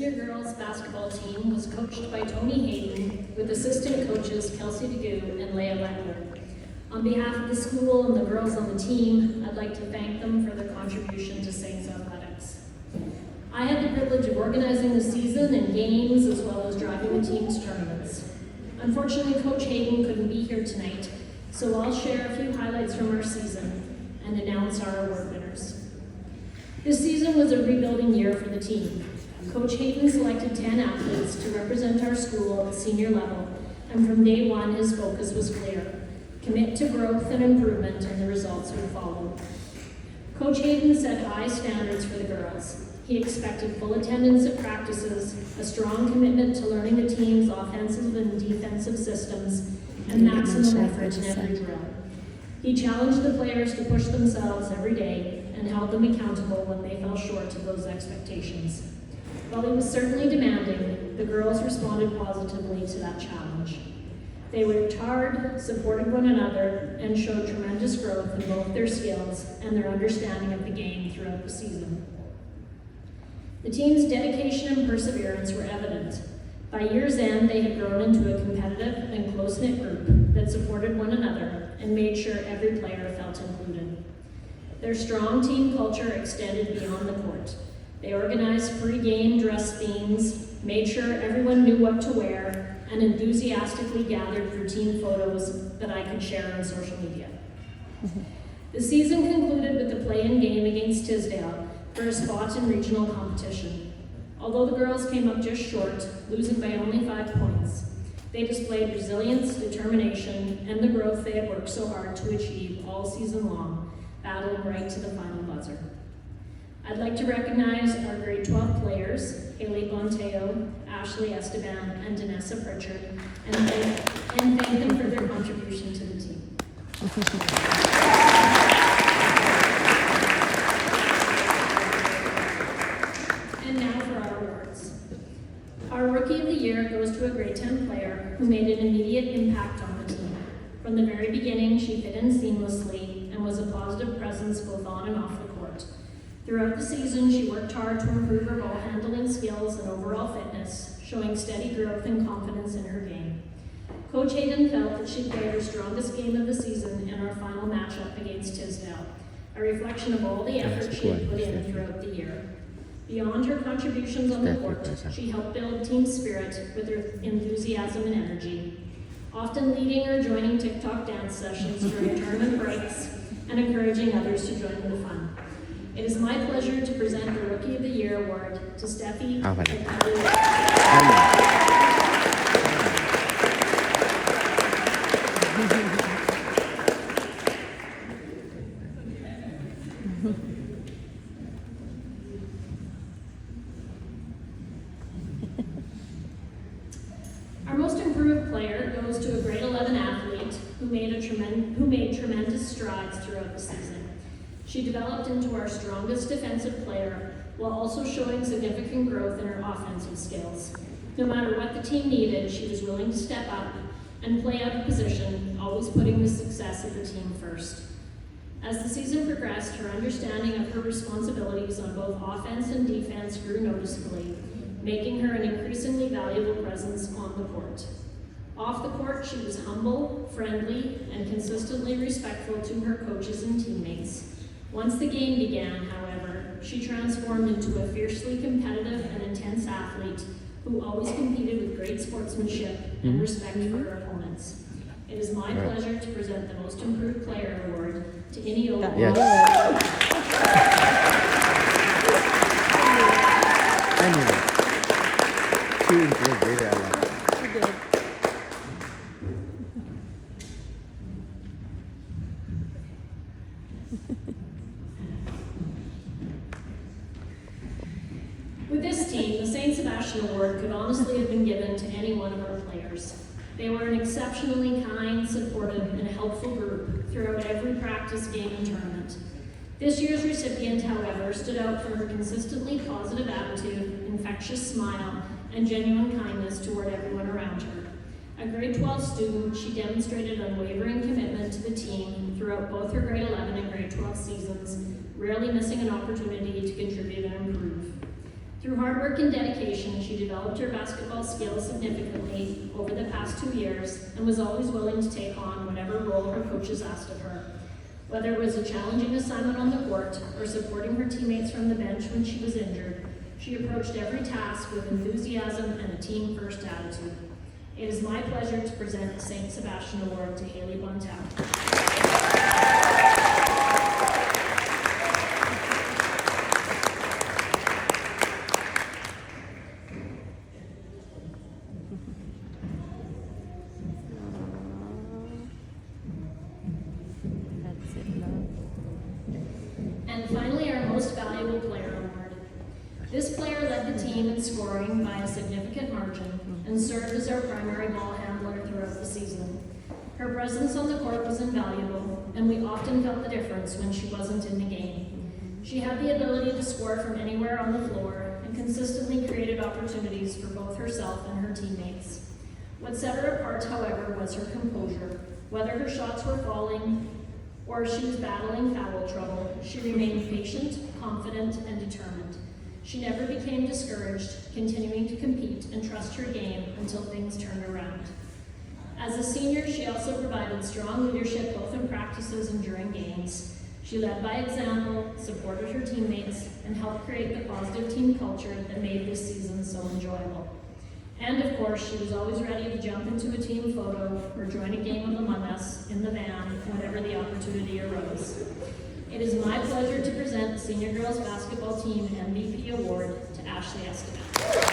senior girls basketball team was coached by Tony Hayden with assistant coaches Kelsey DeGue and Leah Lettler. On behalf of the school and the girls on the team, I'd like to thank them for their contribution to Saints Athletics. I had the privilege of organizing the season and games as well as driving the team's tournaments. Unfortunately, Coach Hayden couldn't be here tonight, so I'll share a few highlights from our season and announce our award winners. This season was a rebuilding year for the team. Coach Hayden selected 10 athletes to represent our school at the senior level, and from day one, his focus was clear: commit to growth and improvement, and the results would follow. Coach Hayden set high standards for the girls. He expected full attendance at practices, a strong commitment to learning the team's offensive and defensive systems, and maximum effort in every drill. He challenged the players to push themselves every day and held them accountable when they fell short of those expectations. While he was certainly demanding, the girls responded positively to that challenge. They worked hard, supported one another, and showed tremendous growth in both their skills and their understanding of the game throughout the season. The team's dedication and perseverance were evident. By year's end, they had grown into a competitive and close-knit group that supported one another and made sure every player felt included. Their strong team culture extended beyond the court. They organized pre-game dress themes, made sure everyone knew what to wear, and enthusiastically gathered for team photos that I could share on social media. The season concluded with the play-in game against Tisdale for a spot in regional competition. Although the girls came up just short, losing by only 5 points, they displayed resilience, determination, and the growth they had worked so hard to achieve all season long, battling right to the final buzzer. I'd like to recognize our grade 12 players, Haley Bonteo, Ashley Esteban, and Danessa Pritchard, and thank them for their contribution to the team. And now for our awards. Our Rookie of the Year goes to a grade 10 player who made an immediate impact on the team. From the very beginning, she fit in seamlessly and was a positive presence both on and off the court. Throughout the season, she worked hard to improve her ball handling skills and overall fitness, showing steady growth and confidence in her game. Coach Hayden felt that she played her strongest game of the season in our final matchup against Tisdale, a reflection of all the effort she had put in throughout the year. Beyond her contributions on the court, she helped build team spirit with her enthusiasm and energy, often leading or joining TikTok dance sessions during tournament breaks and encouraging others to join in the fun. It is my pleasure to present the Rookie of the Year award to Steffi. Our most improved player goes to a grade 11 athlete who made tremendous strides throughout the season. She developed into our strongest defensive player while also showing significant growth in her offensive skills. No matter what the team needed, she was willing to step up and play out of position, always putting the success of the team first. As the season progressed, her understanding of her responsibilities on both offense and defense grew noticeably, making her an increasingly valuable presence on the court. Off the court, she was humble, friendly, and consistently respectful to her coaches and teammates. Once the game began, however, she transformed into a fiercely competitive and intense athlete who always competed with great sportsmanship and respect for her opponents. It is my pleasure to present the Most Improved Player Award to Inio. With this team, the St. Sebastian Award could honestly have been given to any one of our players. They were an exceptionally kind, supportive, and helpful group throughout every practice, game, and tournament. This year's recipient, however, stood out for her consistently positive attitude, infectious smile, and genuine kindness toward everyone around her. A grade 12 student, she demonstrated unwavering commitment to the team throughout both her grade 11 and grade 12 seasons, rarely missing an opportunity to contribute and improve. Through hard work and dedication, she developed her basketball skills significantly over the past 2 years and was always willing to take on whatever role her coaches asked of her. Whether it was a challenging assignment on the court or supporting her teammates from the bench when she was injured, she approached every task with enthusiasm and a team-first attitude. It is my pleasure to present the St. Sebastian Award to Haley Bontel. That's it, love. And finally, our Most Valuable Player Award. This player led the team in scoring by a significant margin and served as our primary ball handler throughout the season. Her presence on the court was invaluable, and we often felt the difference when she wasn't in the game. She had the ability to score from anywhere on the floor and consistently created opportunities for both herself and her teammates. What set her apart, however, was her composure. Whether her shots were falling or she was battling foul trouble, she remained patient, confident, and determined. She never became discouraged, continuing to compete and trust her game until things turned around. As a senior, she also provided strong leadership both in practices and during games. She led by example, supported her teammates, and helped create the positive team culture that made this season so enjoyable. And of course, she was always ready to jump into a team photo or join a game of Among Us in the van whenever the opportunity arose. It is my pleasure to present the Senior Girls Basketball Team MVP Award to Ashley Esteban.